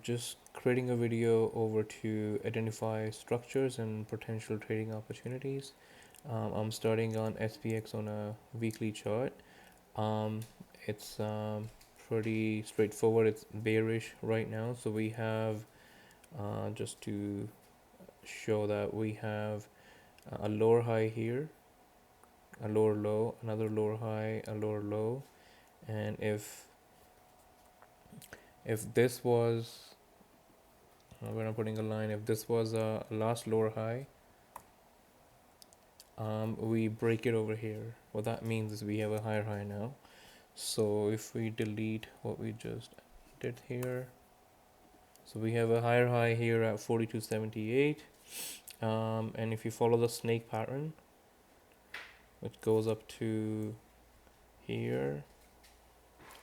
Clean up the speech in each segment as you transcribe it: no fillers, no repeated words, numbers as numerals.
Just creating a video over to identify structures and potential trading opportunities. I'm starting on SPX on a weekly chart. Um, it's pretty straightforward. It's bearish right now, so we have just to show that we have a lower high here, a lower low, another lower high, a lower low, and if this was when I'm putting a line, if this was a last lower high, we break it over here. What that means is we have a higher high now. So if we delete what we just did here, so we have a higher high here at 42.78, and if you follow the snake pattern, which goes up to here,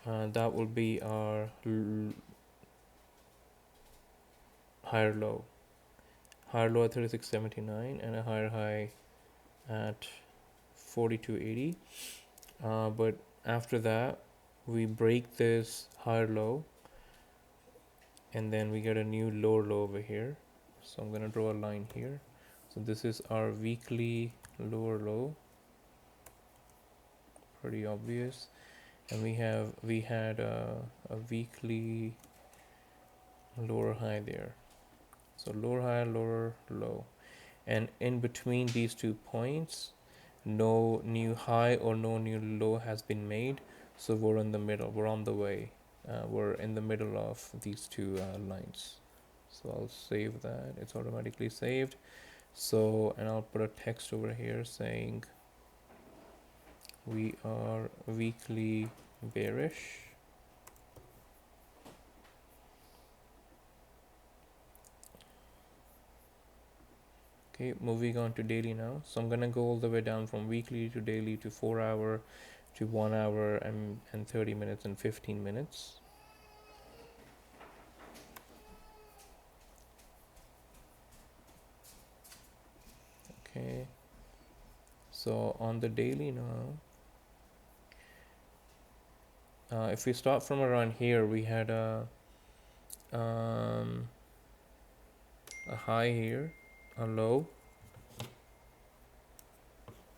that will be our higher low at 36.79 and a higher high at 42.80. But after that, we break this higher low, and then we get a new lower low over here. So I'm gonna draw a line here. So this is our weekly lower low, pretty obvious. And we had a weekly lower high there. So lower high, lower low, and in between these 2 points, no new high or no new low has been made. So we're in the middle. We're on the way. We're in the middle of these two lines. So I'll save that. It's automatically saved. So, and I'll put a text over here saying we are weekly bearish. Okay, moving on to daily now. So I'm gonna go all the way down from weekly to daily to 4 hour to 1 hour and 30 minutes and 15 minutes. Okay, so on the daily now, if we start from around here, we had a high here, a low,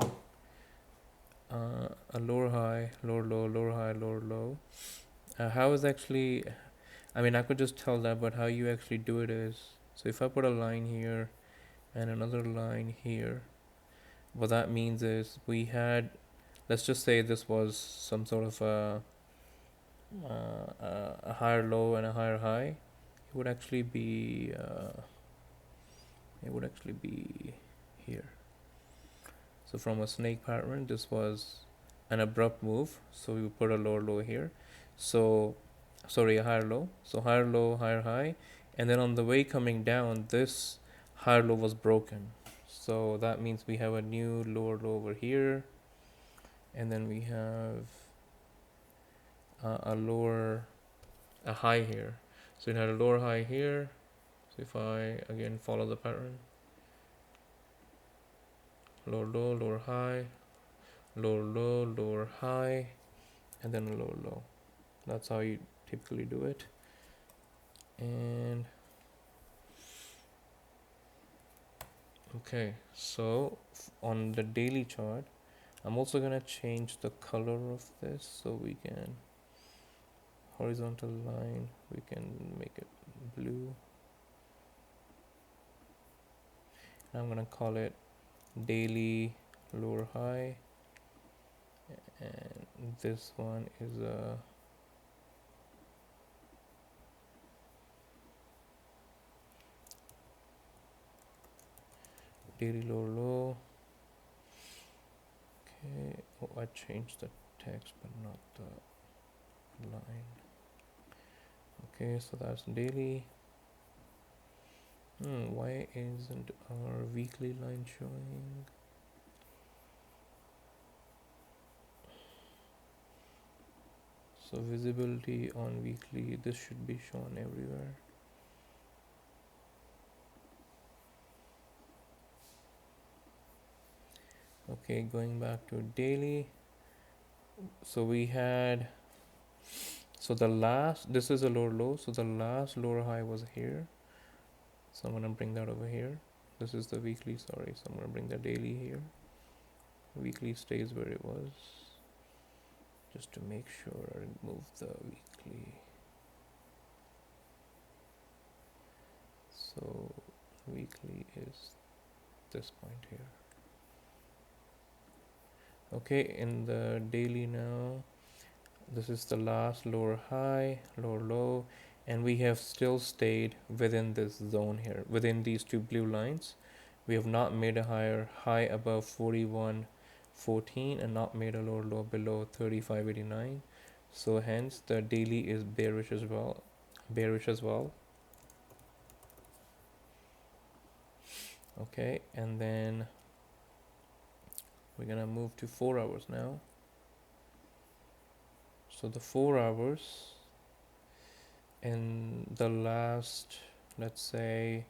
a lower high, lower low, lower high, lower low. How is actually, I mean, I could just tell that, but how you actually do it is, so if I put a line here and another line here, what that means is we had, let's just say this was some sort of a higher low and a higher high. It would actually be here. So from a snake pattern, this was an abrupt move. So we put a lower low here. So, sorry, a higher low. So higher low, higher high. And then on the way coming down, this higher low was broken. So that means we have a new lower low over here. And then we have a high here. So it had a lower high here. So if I again follow the pattern, lower low, lower high, lower low, lower high, and then a lower low. That's how you typically do it. And okay, so on the daily chart, I'm also gonna change the color of this so we can horizontal line, we can make it blue. I'm gonna call it daily lower high, and this one is a daily lower low. Okay, oh, I changed the text but not the line. Okay, so that's daily. Why isn't our weekly line showing? So visibility on weekly, this should be shown everywhere. Okay, going back to daily. So we had So the last, this is a lower low, so the last lower high was here. So I'm gonna bring that over here. This is the weekly, sorry, so I'm gonna bring the daily here. Weekly stays where it was, just to make sure I remove the weekly. So weekly is this point here. Okay, in the daily now, this is the last lower high, lower low, and we have still stayed within this zone here, within these two blue lines. We have not made a higher high above 41.14 and not made a lower low below 35.89. So hence the daily is bearish as well. Bearish as well. Okay, and then we're gonna move to 4 hours now. So the 4 hours in the last, let's say,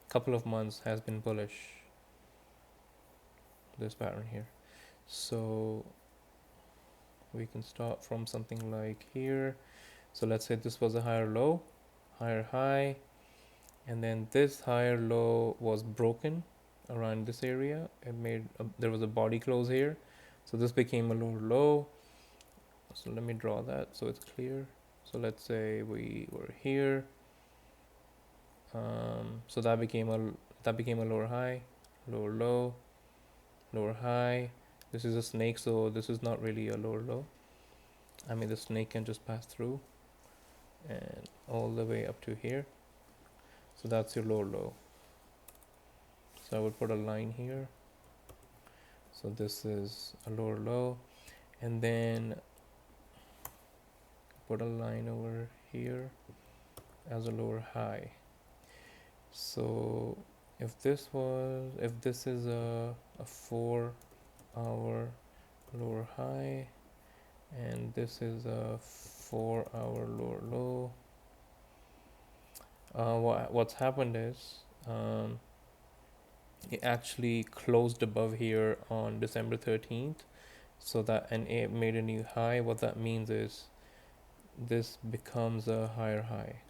couple of months has been bullish, this pattern here. So we can start from something like here. So let's say this was a higher low, higher high, and then this higher low was broken around this area. It made there was a body close here, so this became a lower low. So let me draw that so it's clear. So let's say we were here. So that became a lower high, lower low, lower high. This is a snake, so this is not really a lower low. I mean, the snake can just pass through and all the way up to here. So that's your lower low. So I would put a line here. So this is a lower low, and then put a line over here as a lower high. So if this is a 4 hour lower high, and this is a 4 hour lower low, what's happened is it actually closed above here on December 13th, so that, and it made a new high. What that means is this becomes a higher high.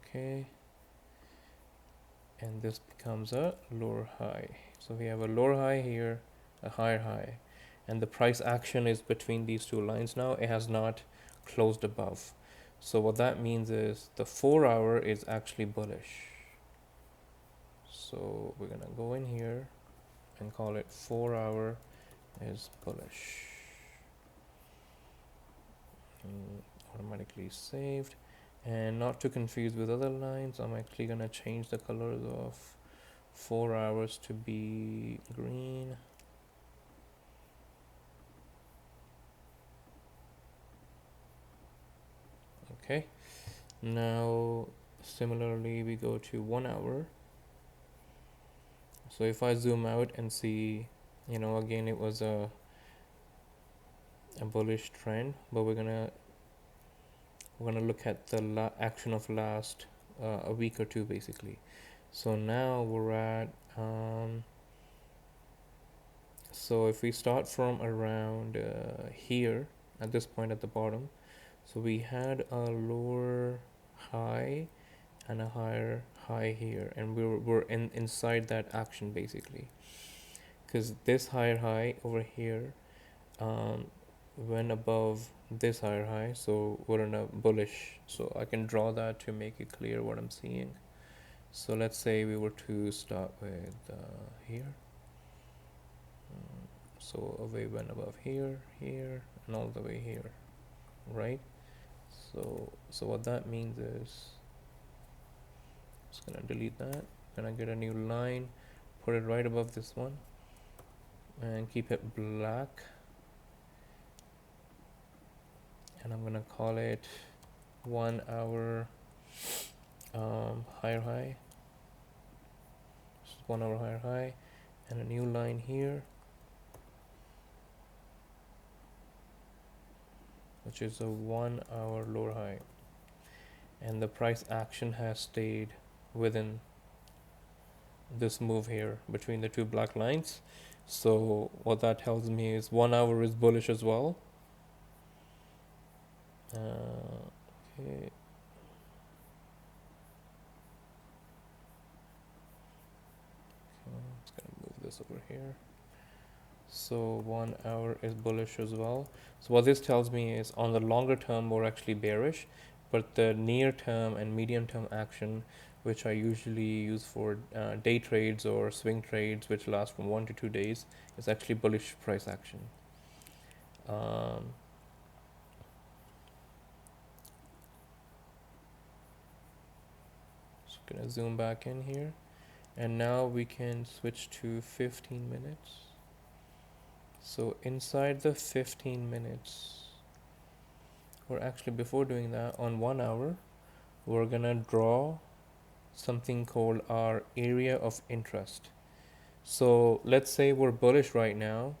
Okay, and this becomes a lower high. So we have a lower high here, a higher high, and the price action is between these two lines now. It has not closed above. So what that means is the 4 hour is actually bullish. So we're gonna go in here and call it 4 hour is bullish. Automatically saved. And not to confuse with other lines, I'm actually gonna change the colors of 4 hours to be green. Okay, now similarly we go to 1 hour. So if I zoom out and see, again it was a bullish trend, but we're gonna look at the action of last a week or two basically. So now we're at so if we start from around here at this point at the bottom, so we had a lower high and a higher high here, and we're inside that action basically, because this higher high over here went above this higher high, so we're in a bullish. So I can draw that to make it clear what I'm seeing. So let's say we were to start with here. So a wave went above here, here, and all the way here, right? So what that means is, just gonna delete that, gonna get a new line, put it right above this one, and keep it black. And I'm gonna call it 1 hour higher high. Just 1 hour higher high, and a new line here, which is a 1 hour lower high, and the price action has stayed within this move here between the two black lines. So what that tells me is 1 hour is bullish as well. Okay. I'm just gonna move this over here. So 1 hour is bullish as well. So what this tells me is on the longer term we're actually bearish, but the near term and medium term action, which I usually use for day trades or swing trades, which last from 1 to 2 days, is actually bullish price action. Um, just gonna zoom back in here, and now we can switch to 15 minutes. So inside the 15 minutes, or actually before doing that, on 1 hour, we're gonna draw something called our area of interest. So let's say we're bullish right now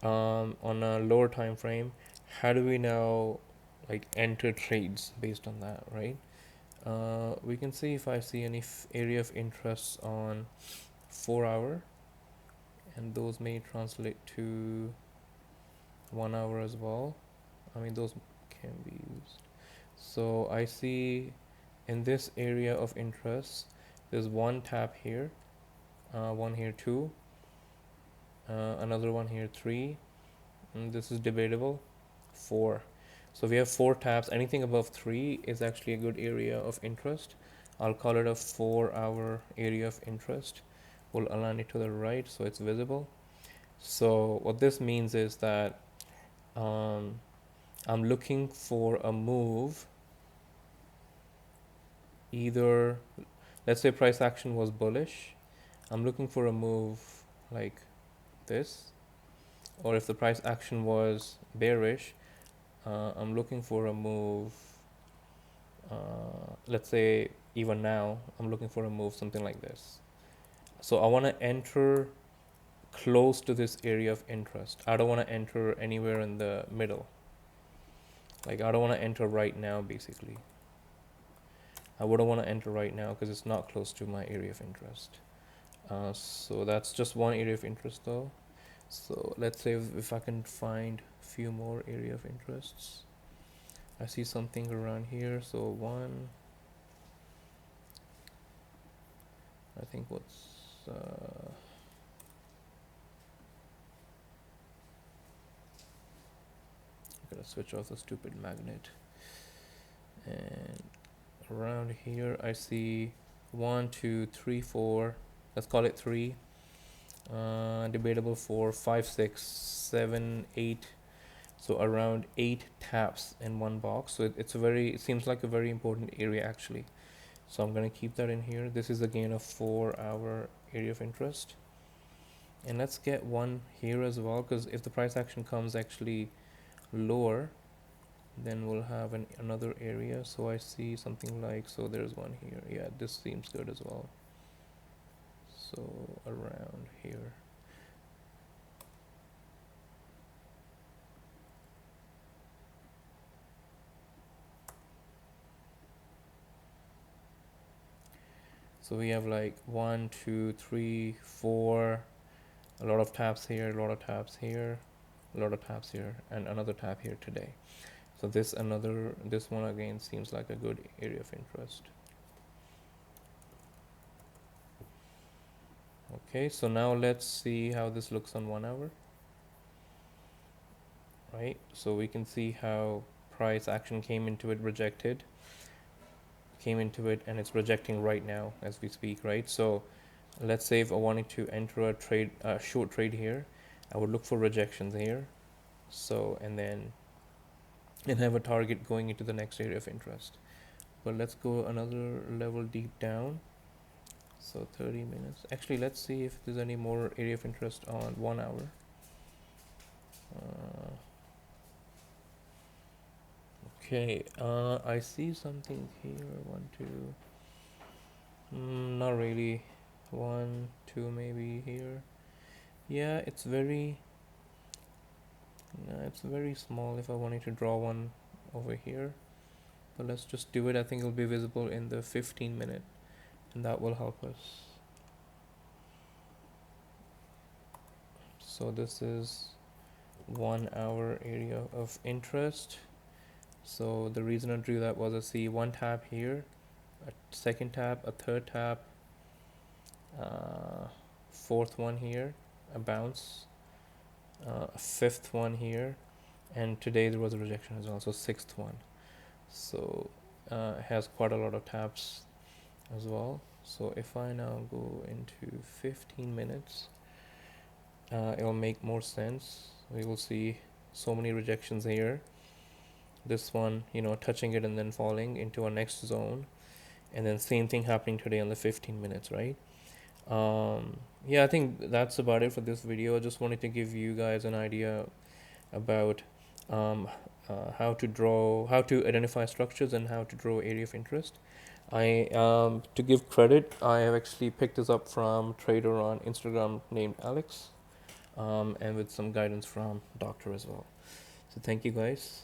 on a lower time frame. How do we now like enter trades based on that, right? We can see if I see any area of interest on 4 hour, and those may translate to 1 hour as well. I mean, those can be used. So I see in this area of interest, there's one tap here, one here, two, another one here, three, and this is debatable, four. So we have four taps. Anything above three is actually a good area of interest. I'll call it a 4 hour area of interest. We'll align it to the right so it's visible. So what this means is that um, I'm looking for a move. Either, let's say price action was bullish, I'm looking for a move like this, or if the price action was bearish, I'm looking for a move, let's say even now I'm looking for a move something like this. So I want to enter close to this area of interest. I don't want to enter anywhere in the middle. Like I don't want to enter right now basically. I wouldn't want to enter right now because it's not close to my area of interest. So that's just one area of interest though. So let's say if I can find a few more area of interests. I see something around here. So one, I think what's I'm gonna switch off the stupid magnet. And around here I see 1, 2, 3, 4. Let's call it three. Debatable for 5, 6, 7, 8. So around 8 taps in one box. So it seems like a very important area actually. So I'm gonna keep that in here. This is again a 4 hour area of interest. And let's get one here as well, because if the price action comes actually lower, then we'll have another area. So I see something like, so there's one here. Yeah, this seems good as well. So around here. So we have like 1, 2, 3, 4, a lot of taps here, a lot of taps here, a lot of taps here, and another tap here today. So this one again seems like a good area of interest. Okay, so now let's see how this looks on 1 hour. Right, so we can see how price action came into it, rejected, came into it, and it's rejecting right now as we speak, right? So let's say if I wanted to enter a trade, short trade here, I would look for rejections here. So, and then have a target going into the next area of interest. But let's go another level deep down. So 30 minutes. Actually, let's see if there's any more area of interest on 1 hour. Okay, I see something here. 1, 2. Not really. 1, 2 maybe here. Yeah, it's very small if I wanted to draw one over here. But let's just do it. I think it'll be visible in the 15 minute, and that will help us. So this is 1 hour area of interest. So the reason I drew that was I see one tap here, a second tap, a third tap, fourth one here, a bounce, a fifth one here, and today there was a rejection as well, so sixth one. So it has quite a lot of taps as well. So if I now go into 15 minutes, it'll make more sense. We will see so many rejections here. This one, touching it and then falling into our next zone, and then same thing happening today on the 15 minutes, right? Yeah, I think that's about it for this video. I just wanted to give you guys an idea about how to identify structures and how to draw area of interest. To give credit, I have actually picked this up from a trader on Instagram named Alex, and with some guidance from Doctor as well. So thank you guys.